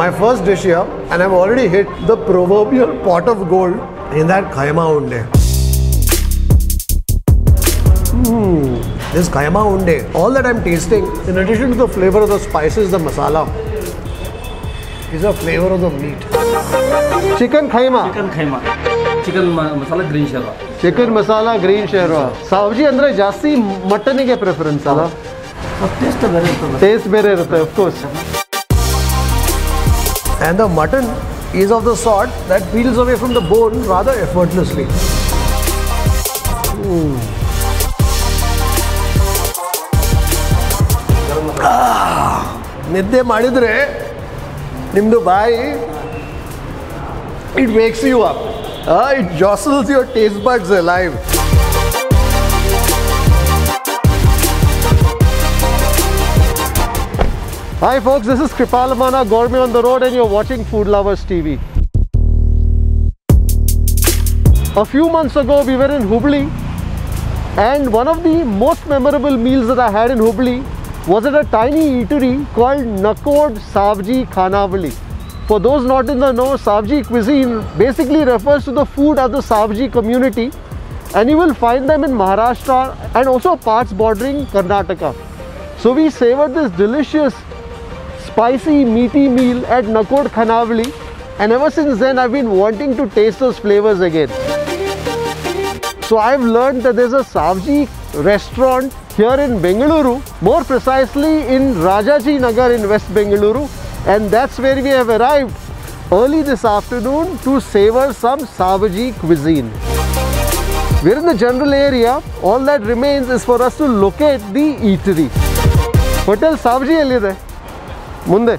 My first dish here, and I've already hit the proverbial pot of gold in that Kaima Unde. This Kaima Unde, all that I'm tasting, in addition to the flavor of the spices, the masala, is the flavor of the meat. Chicken Kaima. Chicken Kaima. Chicken masala green sherwa. Chicken masala green sherwa. Savji andre jasti mutton ge preference ala. Taste ಬೇರೆ ಇರುತ್ತೆ. Taste ಬೇರೆ ಇರುತ್ತೆ, of course. And the mutton is of the sort that peels away from the bone rather effortlessly. ನಿದ್ದೆ ಮಾಡಿದ್ರೆ ನಿಮ್ದು ಬಾಯಿ, it wakes you up. It jostles your taste buds alive. Hi folks, this is Kripal Amanna, Gourmet on the Road, and you're watching Food Lovers TV. A few months ago we were in Hubli, and one of the most memorable meals that I had in Hubli was at a tiny eatery called Savji Khanavali. For those not in the know, Savaji Cuisine basically refers to the food of the Savaji community, and you will find them in Maharashtra and also parts bordering Karnataka. So we savored this delicious spicy meaty meal at Khanavali, and ever since then I've been wanting to taste those flavors again. So I've learned that there's a Savaji restaurant here in Bengaluru, more precisely in Rajajinagar in West Bengaluru, and that's where we have arrived early this afternoon to savor some Savaji cuisine. We're in the general area. All that remains is for us to locate the eatery. Hotel Savaji ellide ಮುಂದೆ.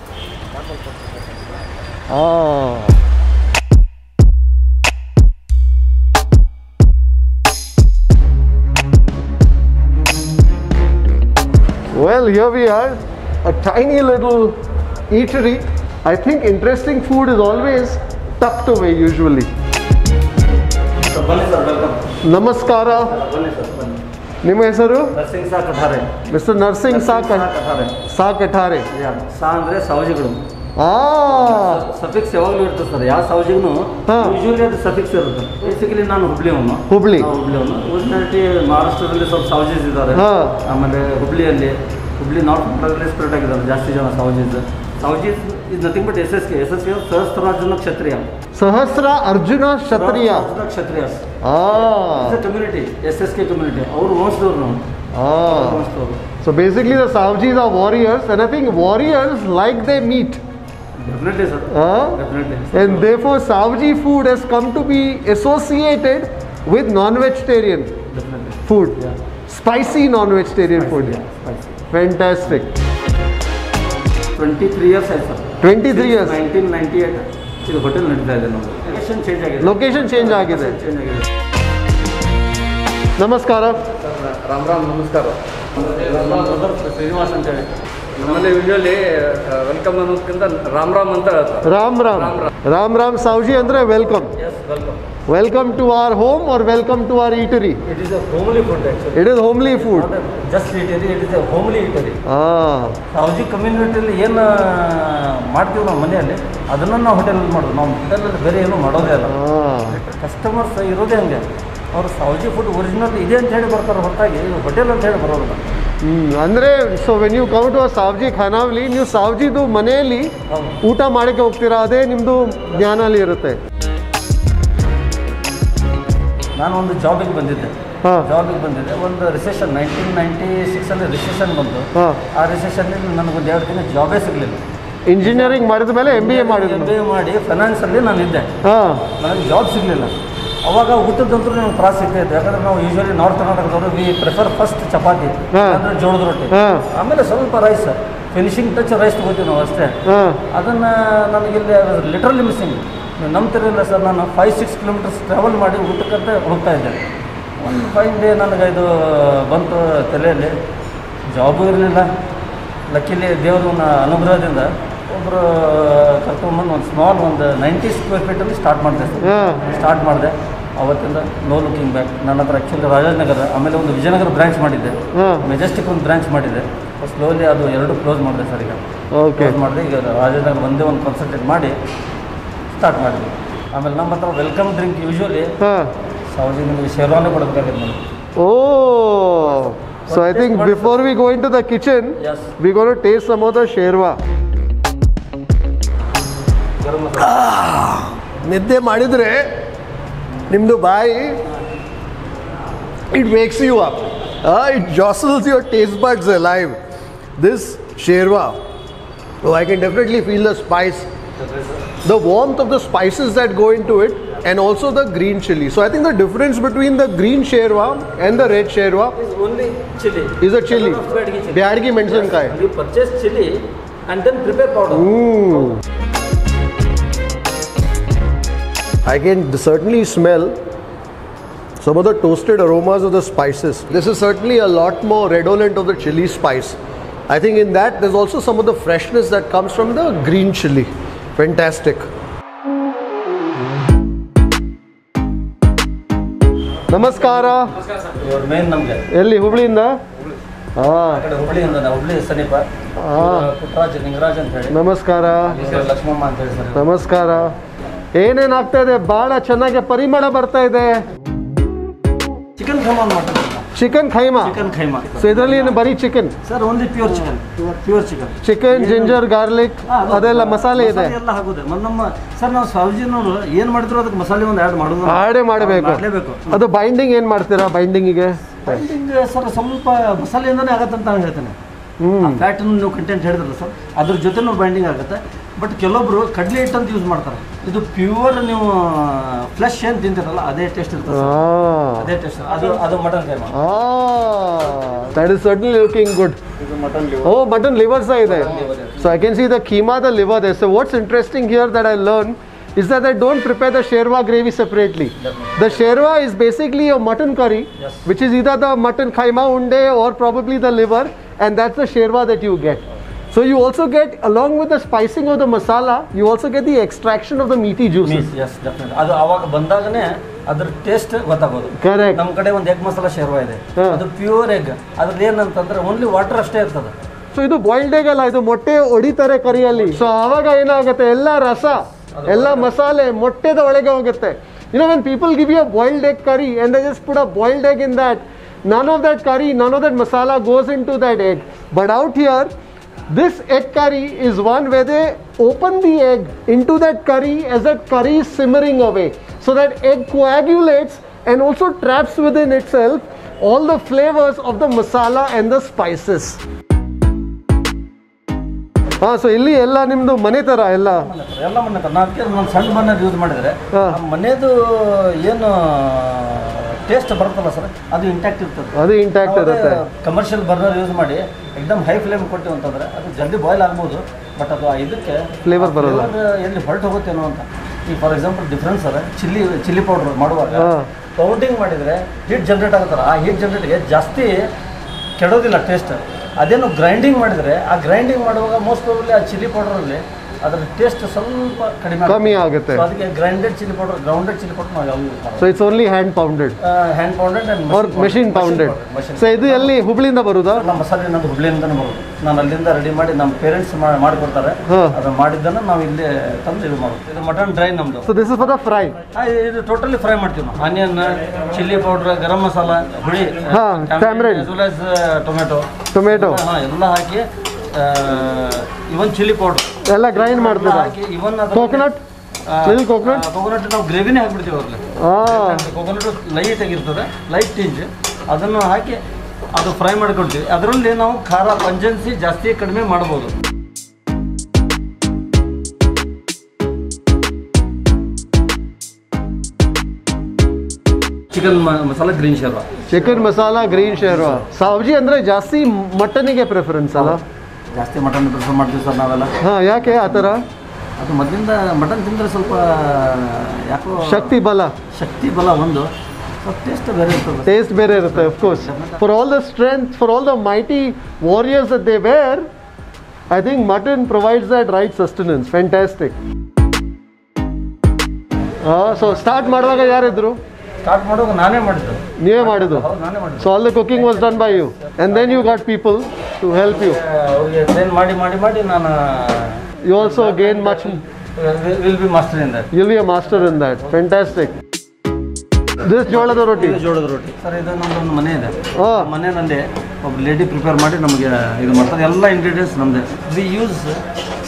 Well, here we are, a tiny little eatery. I think interesting food is always tucked away usually. Namaskara. ನಿಮ್ಮ ಹೆಸರು? ನರಸಿಂಗ್ಸಾ ಕಥಾರೆ. Mister ನರಸಿಂಗ್ಸಾ ಕಥಾರೆ. ಸಾ ಅಂದ್ರೆ ಸವಜಿಗಳು. Suffix ಯಾವಾಗಲೂ ಇರ್ತದೆ sir. ಯಾವ ಸವಜಿಗೂ usually ಅದು suffix ಇರುತ್ತೆ. Basically ನಾನು ಹುಬ್ಳಿ ಒರಿಜಿನಾಲಿಟಿ ಮಹಾರಾಷ್ಟ್ರದಲ್ಲಿ ಸ್ವಲ್ಪ ಸವಜೀಸ್ ಇದ್ದಾರೆ. ಆಮೇಲೆ ಹುಬ್ಳಿ ನಾರ್ತ್ ಕರ್ನಾಟಕದಲ್ಲಿ ಸ್ಪ್ರೆಡ್ ಆಗಿದ್ದಾರೆ ಜಾಸ್ತಿ ಜನ ಸವಜೀಸ್. Savajis is nothing but SSK. SSK is Sahasrarjuna Kshatriya. Sahasra Arjuna Kshatriya. Kshatriyas. It's a community, SSK community. Our most So basically the Savajis are warriors, and I think warriors like their meat. Definitely, sir. Definitely. And therefore Savaji food has come to be associated with non-vegetarian food. Yeah. Spicy non-vegetarian food. Yeah. Spicy. Fantastic. 23 years ಆಯ್ತು sir. 23 years. 1998 ಇದು hotel ನಡೀತಾ ಇದೆ ನಮ್ಮದು. Location change ಆಗಿದೆ. ನಮಸ್ಕಾರ. ರಾಮ್ ನಮಸ್ಕಾರ. ಶ್ರೀನಿವಾಸ್ ಅಂತ ಹೇಳಿ ನಮ್ಮಲ್ಲಿ ಯೂಶುವಲಿ ವೆಲ್ಕಮ್ ಅನ್ನೋದಕ್ಕಿಂತ ರಾಮ್ ಅಂತ ಹೇಳ್ತಾರೆ. ರಾಮ್ Savji ಅಂದ್ರೆ welcome. Yes, welcome. Welcome to our home or welcome to our eatery? It is a homely food actually. It is homely food. Just eatery, it is a homely eatery. Savaji community ಏನು ಮಾಡ್ತೀವಿ ನಾವು ಮನೆಯಲ್ಲಿ ಅದನ್ನು ನಾವು ಹೋಟೆಲಲ್ಲಿ ಮಾಡೋದು. ನಾವು ಹೋಟೆಲಲ್ಲಿ ಬೇರೆ ಏನು ಮಾಡೋದೇ ಇಲ್ಲ. ಕಸ್ಟಮರ್ಸ್ ಇರೋದೇ ಹಂಗೆ. ಅವರು ಸವಾಜಿ ಫುಡ್ ಒರಿಜಿನಲ್ ಇದೆ ಅಂತ ಹೇಳಿ ಬರ್ತಾರೆ ಹೊರತಾಗಿ ಹೋಟೆಲ್ ಅಂತ ಹೇಳಿ ಬರೋದಿಲ್ಲ. ಅಂದರೆ so when you come to a Savji khanavali, ನೀವು ಸಾವ್ಜಿದು ಮನೆಯಲ್ಲಿ ಊಟ ಮಾಡೋಕ್ಕೆ ಹೋಗ್ತೀರಾ, ಅದೇ ನಿಮ್ಮದು ಜ್ಞಾನಲ್ಲಿ ಇರುತ್ತೆ. ನಾನು ಒಂದು ಜಾಬಿಗೆ ಬಂದಿದ್ದೆ. ಒಂದು ರಿಸೆಷನ್ 1996 ರಿಸೆಷನ್ ಬಂತು. ಆ ರಿಸೆಷನ್ನಲ್ಲಿ ನನಗೊಂದು 2 ದಿನ ಜಾಬೇ ಸಿಗಲಿಲ್ಲ. ಇಂಜಿನಿಯರಿಂಗ್ ಮಾಡಿದ ಮೇಲೆ MBA ಮಾಡಿ ಫೈನಾನ್ಸಲ್ಲಿ ನಾನು ಇದ್ದೆ. ನನಗೆ ಜಾಬ್ ಸಿಗಲಿಲ್ಲ. ಅವಾಗ ಊಟದಂತೂ ನನಗೆ ತ್ರಾಸ ಸಿಗ್ತಾಯಿತ್ತು. ಯಾಕಂದರೆ ನಾವು ಯೂಶುವಲಿ ನಾರ್ತ್ ಕರ್ನಾಟಕದವರು ವಿ ಪ್ರಿಫರ್ ಫಸ್ಟ್ ಚಪಾತಿ ಅಂದರೆ ಜೋಳದ ರೊಟ್ಟಿ, ಆಮೇಲೆ ಸ್ವಲ್ಪ ರೈಸ್, ಫಿನಿಶಿಂಗ್ ಟಚ್ ರೈಸ್ ತೊಗೋತೀವಿ ನಾವು ಅಷ್ಟೇ. ಅದನ್ನು ನನಗಿಲ್ಲಿ ಲಿಟ್ರಲಿ ಮಿಸ್ಸಿಂಗ್. ನಂಬ್ತಿರಲಿಲ್ಲ ಸರ್, ನಾನು 5-6 ಕಿಲೋಮೀಟರ್ಸ್ ಟ್ರಾವೆಲ್ ಮಾಡಿ ಊಟಕ್ಕಂತ ಹೋಗ್ತಾ ಇದ್ದೆ. ಒಂದು 5 ಡೇ ನನಗೆ ಇದು ಬಂತು ತಲೆಯಲ್ಲಿ. ಜಾಬು ಇರಲಿಲ್ಲ. ಲಕ್ಕಿಲಿ ದೇವರ ಅನುಗ್ರಹದಿಂದ ಒಬ್ಬರು ಕರ್ಕೊಂಡ್ಬಂದು ಒಂದು ಸ್ಮಾಲ್ ಒಂದು 90 ಸ್ಕ್ವೇರ್ ಫೀಟಲ್ಲಿ ಸ್ಟಾರ್ಟ್ ಮಾಡಿದೆ. ಅವತ್ತಿಂದ ನೋ ಲುಕಿಂಗ್ ಬ್ಯಾಕ್. ನನ್ನ ಹತ್ರ ಆ್ಯಕ್ಚುಲಿ ರಾಜಾಜನಗರ, ಆಮೇಲೆ ಒಂದು ವಿಜಯನಗರ ಬ್ರಾಂಚ್ ಮಾಡಿದ್ದೆ, ಮೆಜೆಸ್ಟಿಕ್ ಒಂದು ಬ್ರಾಂಚ್ ಮಾಡಿದ್ದೆ. ಸ್ಲೋಲಿ ಅದು ಎರಡು ಕ್ಲೋಸ್ ಮಾಡಿದೆ ಸರ್ ಈಗ. ಓಕೆ. ಕ್ಲೋಸ್ ಮಾಡಿದೆ. ಈಗ ರಾಜನಗರ ಒಂದೇ ಒಂದು ಕಾನ್ಸಂಟ್ರೇಟ್ ಮಾಡಿ ಸ್ಟಾರ್ಟ್ ಮಾಡಿದ್ವಿ. ಆಮೇಲೆ ನಮ್ಮ ಹತ್ರ ವೆಲ್ಕಮ್ ಡ್ರಿಂಕ್ ಯೂಶ್ವಲಿ ಸಾವಜಿ ನಿಮಗೆ ಶೇರ್ವಾನೇ ಕೊಡಬೇಕಾಗಿದೆ ನಾನು. Oh, so I think before we go into the kitchen, we're going to taste some of the sherwa. ನಿದ್ದೆ ಮಾಡಿದರೆ ನಿಮ್ಮದು ಬಾಯಿ, it wakes you up. It jostles your taste buds alive. This sherwa, oh, I can definitely feel the spice, the warmth of the spices that go into it, and also the green chilli. So I think the difference between the green sherwa and the red sherwa is only chilli. Is a chilli. Byadgi mensankai. You purchase chilli and then prepare powder. I can certainly smell some of the toasted aromas of the spices. This is certainly a lot more redolent of the chilli spice. I think in that there's also some of the freshness that comes from the green chilli. Fantastic. ನಮಸ್ಕಾರ. ಇವ್ರ main ನಮಗೆ ಎಲ್ಲಿ? ಹುಬ್ಳಿಯಿಂದ? ಹುಬ್ಳಿಯಿಂದ, ಹುಬ್ಳಿ ಸಮೀಪ ಪುಟ್ಟರಾಜ್ ನಿಂಗರಾಜ್ ಅಂತ ಹೇಳಿ. ನಮಸ್ಕಾರ. ಲಕ್ಷ್ಮಮ್ಮ ಅಂತ ಹೇಳಿ ಸರ್. ನಮಸ್ಕಾರ. ಏನೇನು ಆಗ್ತಾ ಇದೆ? ಬಹಳ ಚೆನ್ನಾಗಿ ಪರಿಮಳ ಬರ್ತಾ ಇದೆ. ಚಿಕನ್ ಖೈಮಾ ಮಾಡ್ತಾರೆ. Chicken keema. Chicken keema. So ಇದರಲ್ಲಿ ಏನು ಬರೀ chicken? Sir only pure chicken. Pure chicken. Chicken, ginger, garlic ಅದೆಲ್ಲ ಮಸಾಲೆ ಇದೆ ಎಲ್ಲ ಹಾಕೋದು. ನಮ್ಮ ಸರ್ ನಾವು ಸಾವಜಿನವರು ಏನು ಮಾಡಿದ್ರು ಅದಕ್ಕೆ ಮಸಾಲೆ ಒಂದು ಆ್ಯಡ್ ಮಾಡೋದು. ಆಡೇ ಮಾಡಬೇಕು. ಅದು ಬೈಂಡಿಂಗ್ ಏನು ಮಾಡ್ತೀರಾ? ಬೈಂಡಿಂಗಿಗೆ ಬೈಂಡಿಂಗ್ ಸರ್ ಸ್ವಲ್ಪ ಮಸಾಲೆಯಿಂದನೇ ಆಗತ್ತೆ ಅಂತ ನಾನು ಹೇಳ್ತೇನೆ. ಫ್ಯಾಟ್ ನೀವು ಕಂಟೆಂಟ್ ಹೇಳಿದ್ರಲ್ಲ ಸರ್, ಅದ್ರ ಜೊತೆನೂ ಬೈಂಡಿಂಗ್ ಆಗುತ್ತೆ. ಬಟ್ ಕೆಲವೊಬ್ರು ಕಡಲೆ ಹಿಟ್ಟು ಅಂತ ಯೂಸ್ ಮಾಡ್ತಾರೆ. ಇದು ಪ್ಯೂರ್ ನೀವು ಫ್ಲೆಶ್ ಏನು ತಿಂತೀರಲ್ಲ ಅದೇ ಟೇಸ್ಟ್ ಇರ್ತದೆ. ಅದೇ ಟೇಸ್ಟ್. ಅದು mutton keema. That is certainly looking good. Oh, mutton liver side there. So I can see the keema, the liver there. So what's interesting here that I learned is that I don't prepare the sherwa gravy separately. The sherwa is basically a mutton curry, which is either the mutton Kaima Unde or probably the liver, and that's the sherwa that you get. So you also get, along with the spicing of the masala, you also get the extraction of the meaty juices. Yes, definitely. ಅದು ಅವಾಗ ಬಂದಾಗನೇ ಅದ್ರ taste ಗೊತ್ತಾಗೋದು. Correct. ನಮ್ಮ ಕಡೆ ಒಂದು egg masala ಶೇರ್ವಾ ಇದೆ. ಅದು pure egg. ಅದ್ರಲ್ಲಿ ಏನಂತಂದ್ರೆ ಓನ್ಲಿ ವಾಟರ್ ಅಷ್ಟೇ ಇರ್ತದೆ. ಸೊ ಇದು ಬಾಯ್ಲ್ಡ್ ಎಗ್ ಅಲ್ಲ, ಇದು ಮೊಟ್ಟೆ ಹೊಡಿತಾರೆ ಕರಿಯಲ್ಲಿ. ಸೊ ಆವಾಗ ಏನಾಗುತ್ತೆ, ಎಲ್ಲ ರಸ, ಎಲ್ಲ ಮಸಾಲೆ ಮೊಟ್ಟೆದ ಒಳಗೆ ಹೋಗುತ್ತೆ. You know, when people give you a boiled egg curry and they just put a boiled egg in that, none of that curry, none of that masala goes into that egg. But out here, this egg curry is one where they open the egg into that curry as that curry is simmering away. So that egg coagulates and also traps within itself all the flavors of the masala and the spices. So ಇಲ್ಲಿ ಎಲ್ಲ ನಿಮ್ದು ಮನೆ ತರ ಎಲ್ಲ ಮನೆ ತರ. ನಾನು ಸಣ್ಣ ಬರ್ನರ್ ಯೂಸ್ ಮಾಡಿದ್ರೆ ಮನೆದು ಏನು ಟೇಸ್ಟ್ ಬರುತ್ತಲ್ಲ ಸರ್, ಅದು ಇಂಟ್ಯಾಕ್ಟ್ ಇರ್ತದೆ. ಅದು ಇಂಟ್ಯಾಕ್ಟ್ ಇರುತ್ತೆ. ಕಮರ್ಷಿಯಲ್ ಬರ್ನರ್ ಯೂಸ್ ಮಾಡಿ ಎಕ್ದಮ್ ಹೈ ಫ್ಲೇಮ್ ಕೊಟ್ಟಿವಿ ಅಂತಂದ್ರೆ ಅದು ಜಲ್ದಿ ಬಾಯ್ಲ್ ಆಗ್ಬೋದು, ಬಟ್ ಅದು ಇದಕ್ಕೆ ಫ್ಲೇವರ್ ಬರೋಲ್ಲ, ಎಲ್ಲಿ ಹೊರಟು ಹೋಗುತ್ತೇನೋ ಅಂತ. ಈಗ for example difference sir, chilli powder ಮಾಡುವಾಗ ಪೌಡಿಂಗ್ ಮಾಡಿದರೆ ಹೀಟ್ ಜನ್ರೇಟ್ ಆಗುತ್ತಲ್ಲ, ಆ ಹೀಟ್ ಜನ್ರೇಟ್ಗೆ ಜಾಸ್ತಿ ಕೆಡೋದಿಲ್ಲ ಟೇಸ್ಟ್. ಅದೇನು ಗ್ರೈಂಡಿಂಗ್ ಮಾಡಿದರೆ, ಆ ಗ್ರೈಂಡಿಂಗ್ ಮಾಡುವಾಗ ಮೋಸ್ಟ್ ಪ್ರಾಬಬ್ಲಿ ಆ ಚಿಲ್ಲಿ ಪೌಡರಲ್ಲಿ ಅದರ ಟೇಸ್ಟ್ ಸ್ವಲ್ಪ ಕಮ್ಮಿ ಆಗುತ್ತೆ. ಅದಕ್ಕೆ grinded chilli powder, grounded chilli powder ನಾವು ಯಾವುದು ಯೂಸ್ ಮಾಡೋದು. So it's only hand pounded and or machine pounded. So ಇದು ಎಲ್ಲಿ ಹುಬ್ಳಿಯಿಂದ ಬರುದಾ? ನಮ್ಮ ಮಸಾಲೆ ನಮ್ಮದು ಹುಬ್ಳಿಯಿಂದನೇ ಬರೋದು. ನಾನು ಅಲ್ಲಿಂದ ರೆಡಿ ಮಾಡಿ ನಮ್ಮ ಪೇರೆಂಟ್ಸ್ ಮಾಡಿಕೊಡ್ತಾರೆ. ಅದನ್ನು ಮಾಡಿದ್ದನ್ನು ನಾವು ಇಲ್ಲಿ ತಂದು ಇದು ಮಾಡೋದು. ಇದು ಮಟನ್ ಡ್ರೈ ನಮ್ಮದು. So this is for the fry. ಇದು ಟೋಟಲಿ ಫ್ರೈ ಮಾಡ್ತೀವಿ ನಾವು. Onion, chilli powder, garam masala, ಹುಳಿ, tamarind, as well as tomato ಎಲ್ಲ ಹಾಕಿ, ಇವನ್ ಚಿಲ್ಲಿ ಪೌಡರ್ ಎಲ್ಲ ಗ್ರೈಂಡ್ ಮಾಡ್ತೀರಾ? ಇವನ್ ಕೋಕೋನಟ್ ಕೋಕೋನಟ್ ನಾವು ಗ್ರೇವಿನೇ ಹಾಕ್ಬಿಡ್ತೀವಿ ಅವ್ರಲ್ಲಿ. ಕೋಕೋನಟ್ ಲೈಟ್ ಆಗಿರ್ತದೆ, ಲೈಟ್ ಟೇಂಜ್, ಅದನ್ನು ಹಾಕಿ ಅದು ಫ್ರೈ ಮಾಡಿಕೊಡ್ತೀವಿ. ಅದರಲ್ಲಿ ನಾವು ಖಾರ ಪಂಜೆನ್ಸಿ ಜಾಸ್ತಿ ಕಡಿಮೆ ಮಾಡ್ಬೋದು. Chicken masala green sherva. Chicken masala green sherva. Savji ಅಂದರೆ ಜಾಸ್ತಿ ಮಟನ್ನಿಗೆ ಪ್ರಿಫರೆನ್ಸ್ ಅಲ್ಲ? ಜಾಸ್ತಿ ಮಟನ್ ಪ್ರಿಫರ್ ಮಾಡ್ತೀವಿ ಸರ್ ನಾವೆಲ್ಲ. ಯಾಕೆ ಆ ಥರ? ಅದು ಮೊದಲಿಂದ ಮಟನ್ ತಿಂದರೆ ಸ್ವಲ್ಪ ಯಾಕೋ ಶಕ್ತಿ ಬಲ ಒಂದು ಟೇಸ್ಟ್ ಬೇರೆ ಇರ್ತದೆ. ಟೇಸ್ಟ್ ಬೇರೆ ಇರುತ್ತೆ, of course. For all the strength, for all the mighty warriors that they were, I think mutton provides that right sustenance. Fantastic. So start ಮಾಡುವಾಗ ಯಾರಿದ್ರು? ಸ್ಟಾರ್ಟ್ ಮಾಡೋದು ನಾನೇ ಮಾಡಿದ್ದು. ನೀವೇ ಮಾಡಿದ್ದು? ನಾನೇ ಮಾಡಿದ್ದು. So all the cooking was done by you and then you got people to help you. ಅವ್ರಿಗೆ train ಮಾಡಿ ನಾನು. You also gain much. Will be master in that. You'll be a master in that. Fantastic. This ಜೋಳದ ರೊಟ್ಟಿ. ಜೋಳದ ರೊಟ್ಟಿ sir, ಇದು ನಮ್ಮದೊಂದು ಮನೆ ಇದೆ. ಮನೆ ನಂದೇ, ಒಬ್ಬ ಲೇಡಿ ಪ್ರಿಪೇರ್ ಮಾಡಿ ನಮಗೆ ಇದು ಮಾಡ್ತಾರೆ. ಎಲ್ಲ ಇಂಗ್ರೀಡಿಯೆಂಟ್ಸ್ ನಮ್ಮದೇ. We use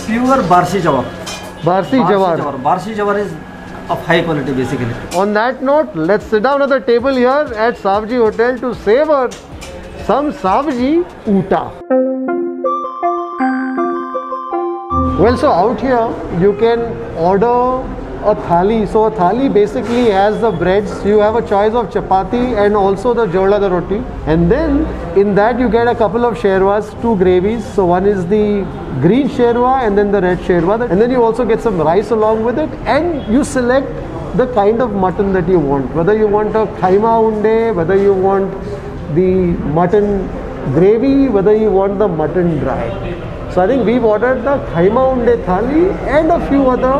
pure Barsi jowar. Barsi Jowar. Barsi Jowar is of high quality basically. On that note, let's sit down at the table here at Savaji Hotel to savor some Savaji Uta. Well, so out here you can order a thali. So a thali basically has the breads. You have a choice of chapati and also the jolada roti. And then in that you get a couple of sherwas, 2 gravies. So one is the green sherwa and then the red sherwa. And then you also get some rice along with it. And you select the kind of mutton that you want. Whether you want a Kaima Unde, whether you want the mutton gravy, whether you want the mutton dry. So I think we've ordered the Kaima Unde thali and a few other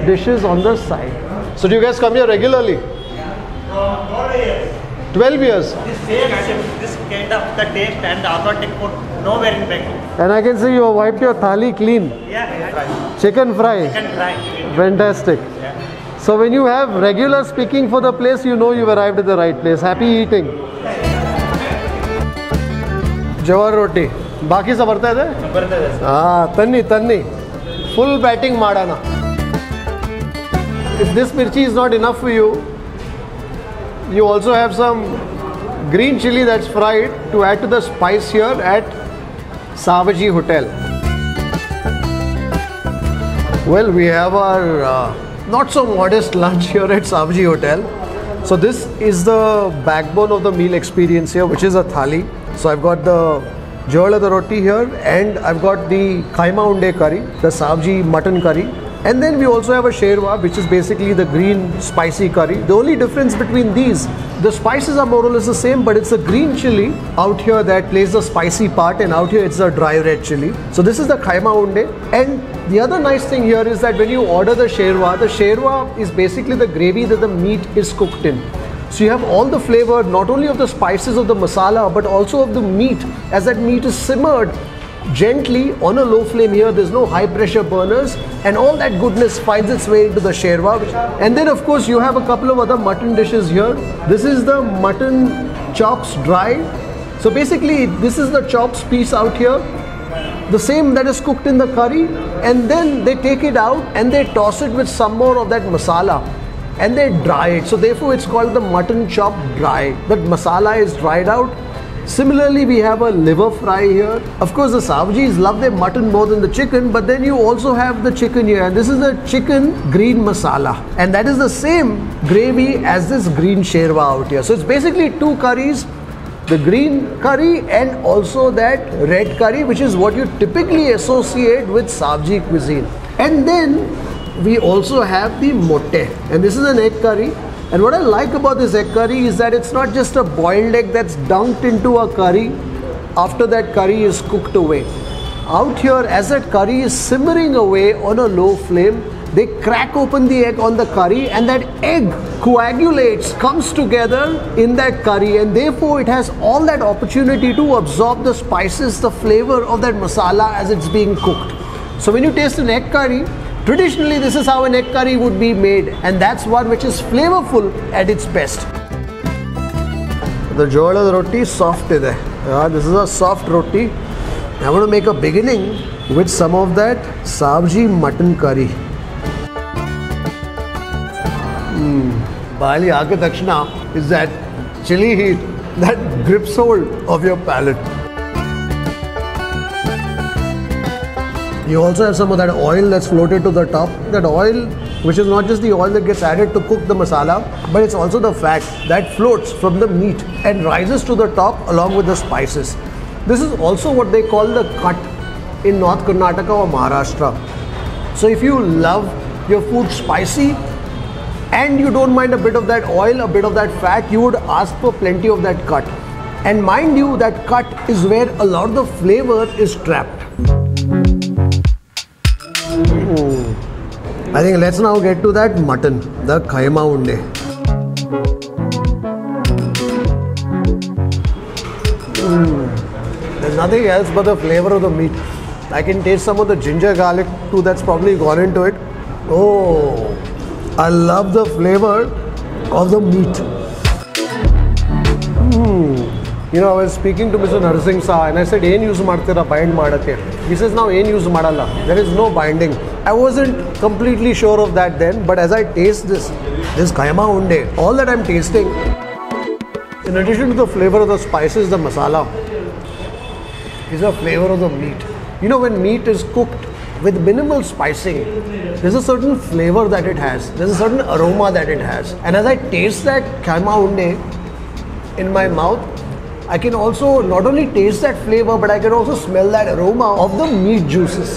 dishes on the side. So do you guys come here regularly? 12 years. This same item, this kind of the taste and the authentic food nowhere in Bengaluru. And I can see you have wiped your thali clean. Yeah, Chicken fry. Chicken fry. Fantastic. Yeah. So when you have regular speaking for the place, you know you've arrived at the right place. Happy eating. Jowar roti. ಬಾಕಿ ಸಹ ಬರ್ತಾ ಇದೆ? ತನ್ನಿ full batting ಮಾಡೋಣ. If this mirchi is not enough for you, you also have some green chilli that's fried to add to the spice here at Savaji Hotel. Well, we have our not so modest lunch here at Savaji Hotel. So this is the backbone of the meal experience here, which is a thali. So I've got the jolada roti here and I've got the Kaima Unde curry, the Savaji mutton curry. And then we also have a sherwa, which is basically the green spicy curry. The only difference between these, the spices are more or less the same, but it's the green chili out here that plays the spicy part, and out here it's the dry red chili. So this is the Kaima Unde. And the other nice thing here is that when you order the sherwa is basically the gravy that the meat is cooked in. So you have all the flavor, not only of the spices of the masala, but also of the meat, as that meat is simmered gently on a low flame here. There's no high pressure burners, and all that goodness finds its way into the sherwa. And then of course you have a couple of other mutton dishes here. This is the mutton chops dry. So basically this is the chops piece out here, the same that is cooked in the curry, and then they take it out and they toss it with some more of that masala and they dry it. So therefore it's called the mutton chop dry. That masala is dried out. Similarly, we have a liver fry here. Of course, the Savajis love their mutton more than the chicken, but then you also have the chicken here. And this is the chicken green masala. And that is the same gravy as this green sherwa out here. So it's basically 2 curries, the green curry and also that red curry, which is what you typically associate with Savaji cuisine. And then we also have the motte. And this is an egg curry. And what I like about this egg curry is that it's not just a boiled egg that's dunked into a curry after that curry is cooked away. Out here, as that curry is simmering away on a low flame, they crack open the egg on the curry and that egg coagulates, comes together in that curry, and therefore it has all that opportunity to absorb the spices, the flavor of that masala as it's being cooked. So when you taste an egg curry, traditionally, this is how an egg curry would be made, and that's one which is flavorful at its best. The jolada roti soft ide. This is a soft roti. I want to make a beginning with some of that Savaji mutton curry. Bali aake dakshina is that chili heat that grips hold of your palate. You also have some of that oil that's floated to the top. That oil, which is not just the oil that gets added to cook the masala, but it's also the fat that floats from the meat and rises to the top along with the spices. This is also what they call the cut in North Karnataka or Maharashtra. So if you love your food spicy and you don't mind a bit of that oil, a bit of that fat, you would ask for plenty of that cut. And mind you, that cut is where a lot of the flavor is trapped. I think let's now get to that mutton, the Kaima Unde. There's nothing else but the flavor of the meat. I can taste some of the ginger garlic too that's probably gone into it. Oh, I love the flavor of the meat. You know, I was speaking to Mr. Narasingsa and I said, "Ain use martira bind madake." He says, "Now ain use madala." There is no binding. I wasn't completely sure of that then, but as I taste this Kaima Unde, all that I'm tasting, in addition to the flavor of the spices, the masala, is the flavor of the meat. You know, when meat is cooked with minimal spicing, there's a certain flavor that it has. There's a certain aroma that it has. And as I taste that Kaima Unde in my mouth, I can also not only taste that flavor, but I can also smell that aroma of the meat juices.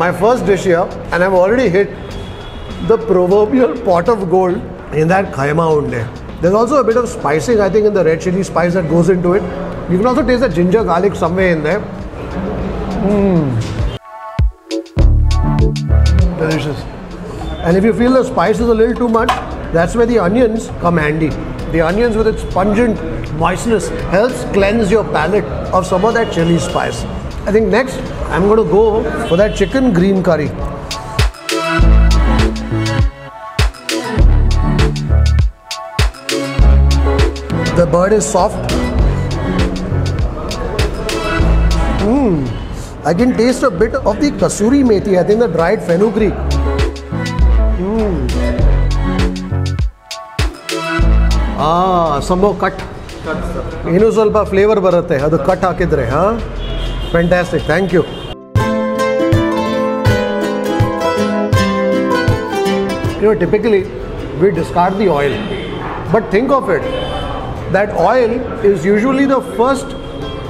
My first dish here, and I've already hit the proverbial pot of gold in that Kaima Unde. There's also a bit of spicing, I think, in the red chili spice that goes into it. You can also taste the ginger garlic somewhere in there. Delicious. And if you feel the spice is a little too much, that's where the onions come handy. The onions with its pungent moistness helps cleanse your palate of some of that chili spice. I think next I'm going to go for that chicken green curry. The bird is soft. I can taste a bit of the kasuri methi, I think the dried fenugreek. Some more cut. Inu ಸ್ವಲ್ಪ flavor ಬರುತ್ತೆ ಅದು cut ಹಾಕಿದ್ರೆ Fantastic, thank you. You know, typically we discard the oil, but think of it, that oil is usually the first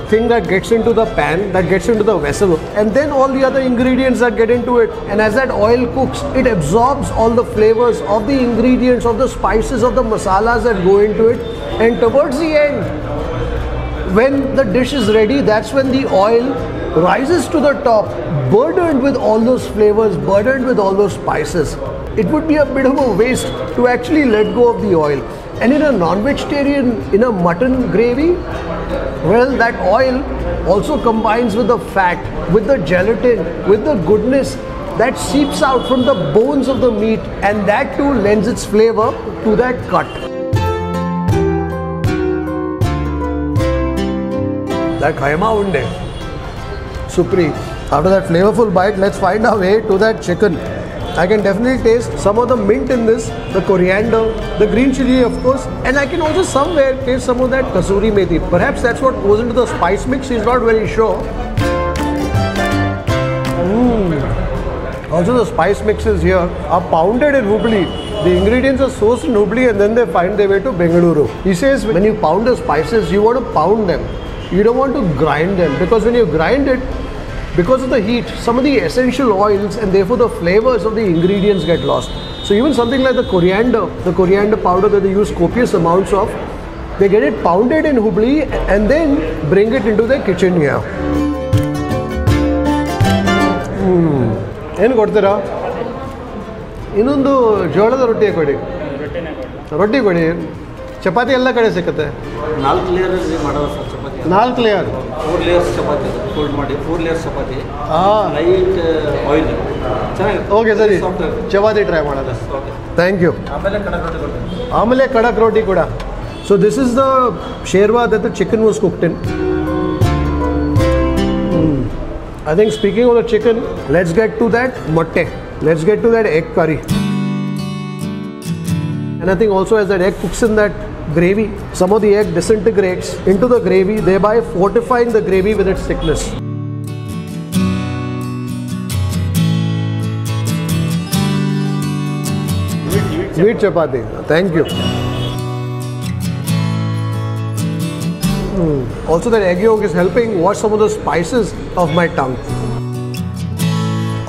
thing that gets into the pan, that gets into the vessel, and then all the other ingredients that get into it. And as that oil cooks, it absorbs all the flavors of the ingredients, of the spices, of the masalas that go into it. And towards the end, when the dish is ready, that's when the oil rises to the top, burdened with all those flavors, burdened with all those spices. It would be a bit of a waste to actually let go of the oil. And in a non-vegetarian, in a mutton gravy, well, that oil also combines with the fat, with the gelatin, with the goodness that seeps out from the bones of the meat, and that too lends its flavor to that cut. That Kaima Unde, supreme. After that flavorful bite, let's find our way to that chicken. I can definitely taste some of the mint in this, the coriander, the green chili of course, and I can also somewhere taste some of that kasuri methi. Perhaps that's what goes into the spice mix, he's not very sure. Also the spice mixes here are pounded in Hubli. The ingredients are sourced in Hubli and then they find their way to Bengaluru. He says when you pound the spices, you want to pound them. You don't want to grind them, because when you grind it, because of the heat, some of the essential oils and therefore the flavors of the ingredients get lost. So even something like the coriander powder that they use copious amounts of, they get it pounded in Hubli and then bring it into their kitchen here. ಏನು ಕೊಡ್ತೀರಾ? ಇನ್ನೊಂದು ಜೋಳದ ರೊಟ್ಟಿ ಕೊಡಿ. ರೊಟ್ಟಿ ಕೊಡಿ. ಚಪಾತಿ ಎಲ್ಲ ಕಡೆ ಸಿಗುತ್ತೆ. 4 ಲೇಯರ್ ಮಾಡೋದು sir chapati. 4 layer. 4 layers chapati fold ಮಾಡಿ 4 ಲೇಯರ್ಸ್ ಚಪಾತಿ. Light oil. ಚೆನ್ನಾಗಿದೆ. ಓಕೆ ಸರಿ. ಚಪಾತಿ ಟ್ರೈ ಮಾಡೋಣ. Thank you. ಆಮೇಲೆ ಕಡಕ್ ರೊಟ್ಟಿ ಕೊಡ್ತೀನಿ. ಆಮೇಲೆ ಕಡಕ್ ರೊಟ್ಟಿ ಕೂಡ. So this is the sherwa that the chicken was cooked in. I think speaking of the chicken, let's get to that motte. Let's get to that egg curry. And I think also as that egg cooks in that gravy, some of the egg disintegrates into the gravy, thereby fortifying the gravy with its thickness. Sweet chapati. Thank you. Also that egg yolk is helping wash some of the spices of my tongue.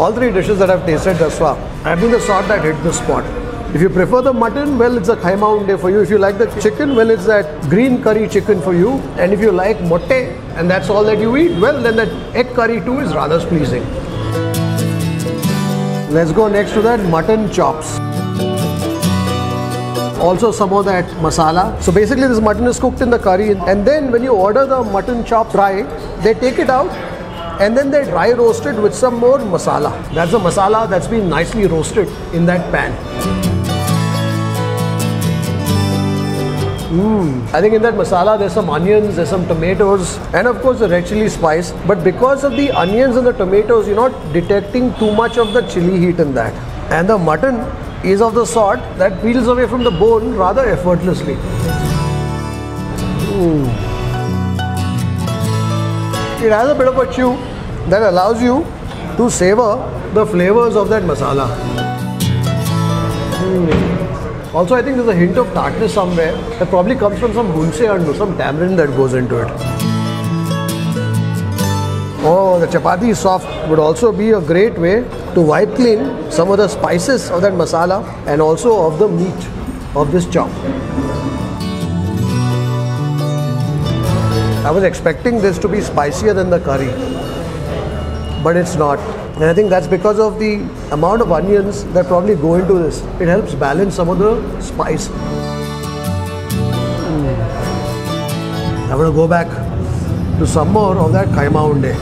All three dishes that I've tasted thus far have been the sort that hit the spot. If you prefer the mutton, well, it's a Kaima Unde for you. If you like the chicken, well, it's that green curry chicken for you. And if you like motte and that's all that you eat, well, then that egg curry too is rather pleasing. Let's go next to that mutton chops. also some of that masala. So basically this mutton is cooked in the curry, and then when you order the mutton chop dry, they take it out and then they dry roast it with some more masala. That's the masala that's been nicely roasted in that pan. I think in that masala there's some onions, there's some tomatoes, and of course the red chili spice. But because of the onions and the tomatoes, you're not detecting too much of the chili heat in that. And the mutton is of the sort that peels away from the bone rather effortlessly. It has a bit of a chew that allows you to savor the flavors of that masala. Also, I think there's a hint of tartness somewhere that probably comes from some hunse andu, some tamarind that goes into it. Oh, the chapati is soft would also be a great way to wipe clean some of the spices of that masala and also of the meat of this chop. I was expecting this to be spicier than the curry, but it's not. And I think that's because of the amount of onions that probably go into this. It helps balance some of the spice. I'm going to go back to some more of that Kaima Unde.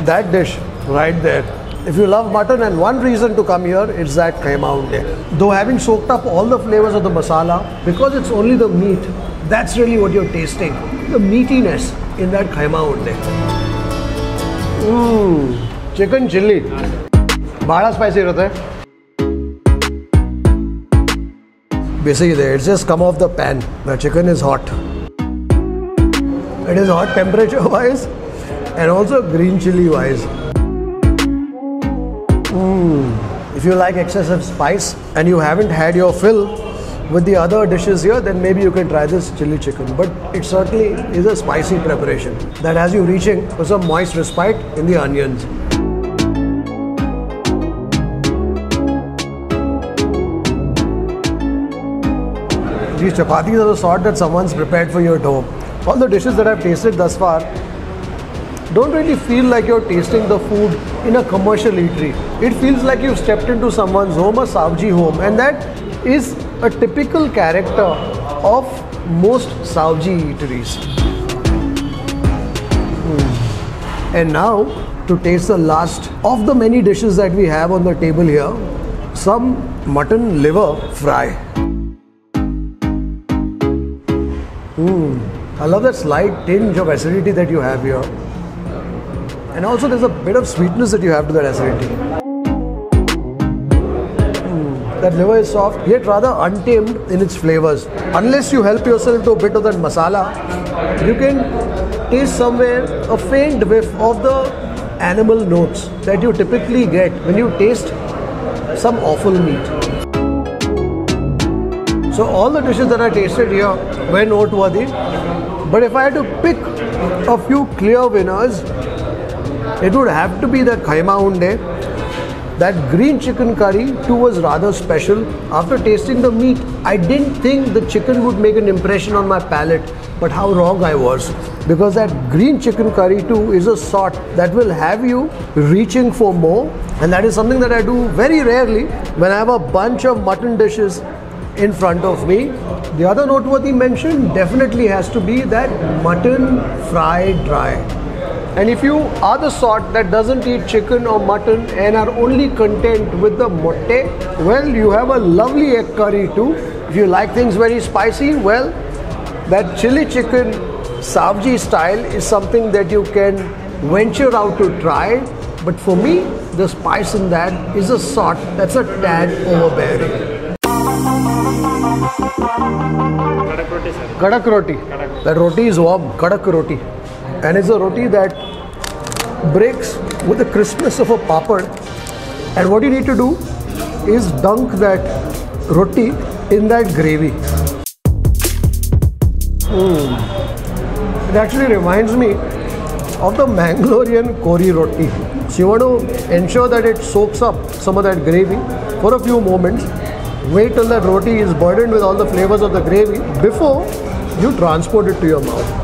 That dish right there. If you love mutton, and one reason to come here is that Kaima Unde. Though having soaked up all the flavors of the masala, because it's only the meat, that's really what you're tasting. The meatiness in that Kaima Unde. Chicken chilli. Bada spicy rehta hai. Basically there, it's just come off the pan. The chicken is hot. It is hot temperature wise and also green chilli wise. If you like excessive spice and you haven't had your fill with the other dishes here, then maybe you can try this chili chicken. But it certainly is a spicy preparation that has you reaching for some moist respite in the onions. These chapatis are the sort that someone's prepared for you at home. All the dishes that I've tasted thus far don't really feel like you're tasting the food in a commercial eatery. It feels like you've stepped into someone's home, a Savaji home, and that is a typical character of most Savaji eateries. And now, to taste the last of the many dishes that we have on the table here, some mutton liver fry. I love that slight tinge of acidity that you have here. And also there's a bit of sweetness that you have to that acidity. That liver is soft, yet rather untamed in its flavors. Unless you help yourself to a bit of that masala, you can taste somewhere a faint whiff of the animal notes that you typically get when you taste some offal meat. So all the dishes that I tasted here were noteworthy. But if I had to pick a few clear winners, it would have to be that Kaima Unde. That green chicken curry too was rather special. After tasting the meat, I didn't think the chicken would make an impression on my palate, but how wrong I was. Because that green chicken curry too is a sort that will have you reaching for more, and that is something that I do very rarely when I have a bunch of mutton dishes in front of me. The other noteworthy mention definitely has to be that mutton fried dry. And if you are the sort that doesn't eat chicken or mutton and are only content with the motte, well, you have a lovely egg curry too. If you like things very spicy, well, that chili chicken Savaji style is something that you can venture out to try. But for me, the spice in that is a sort that's a tad overbearing. Kadak roti, sir. Kadak roti. That roti is warm, kadak roti. And it's a roti that breaks with the crispness of a papad. And what you need to do is dunk that roti in that gravy. It actually reminds me of the Mangalorean kori roti. So you want to ensure that it soaks up some of that gravy for a few moments. Wait till that roti is burdened with all the flavors of the gravy before you transport it to your mouth.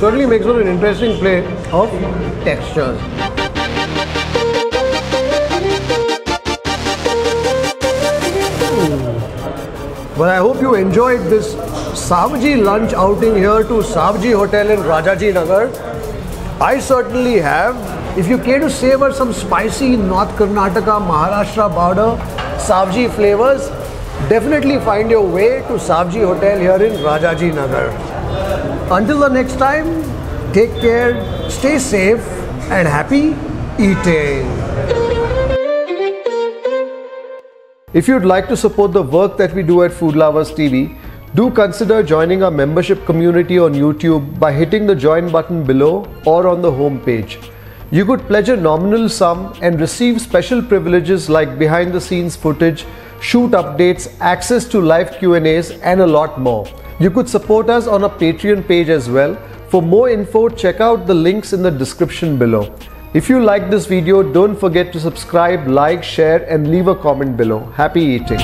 Certainly makes for an interesting play of textures. But I hope you enjoyed this Savaji lunch outing here to Savaji Hotel in Rajajinagar. I certainly have. If you care to savor some spicy North Karnataka, Maharashtra border Savaji flavors, definitely find your way to Savaji Hotel here in Rajajinagar. Until the next time, take care, stay safe and happy eating. If you'd like to support the work that we do at Food Lovers TV, do consider joining our membership community on YouTube by hitting the join button below or on the home page. You could pledge a nominal sum and receive special privileges like behind the scenes footage, shoot updates, access to live Q&As and a lot more. You could support us on our Patreon page as well. For more info, check out the links in the description below. If you like this video, don't forget to subscribe, like, share and leave a comment below. Happy eating!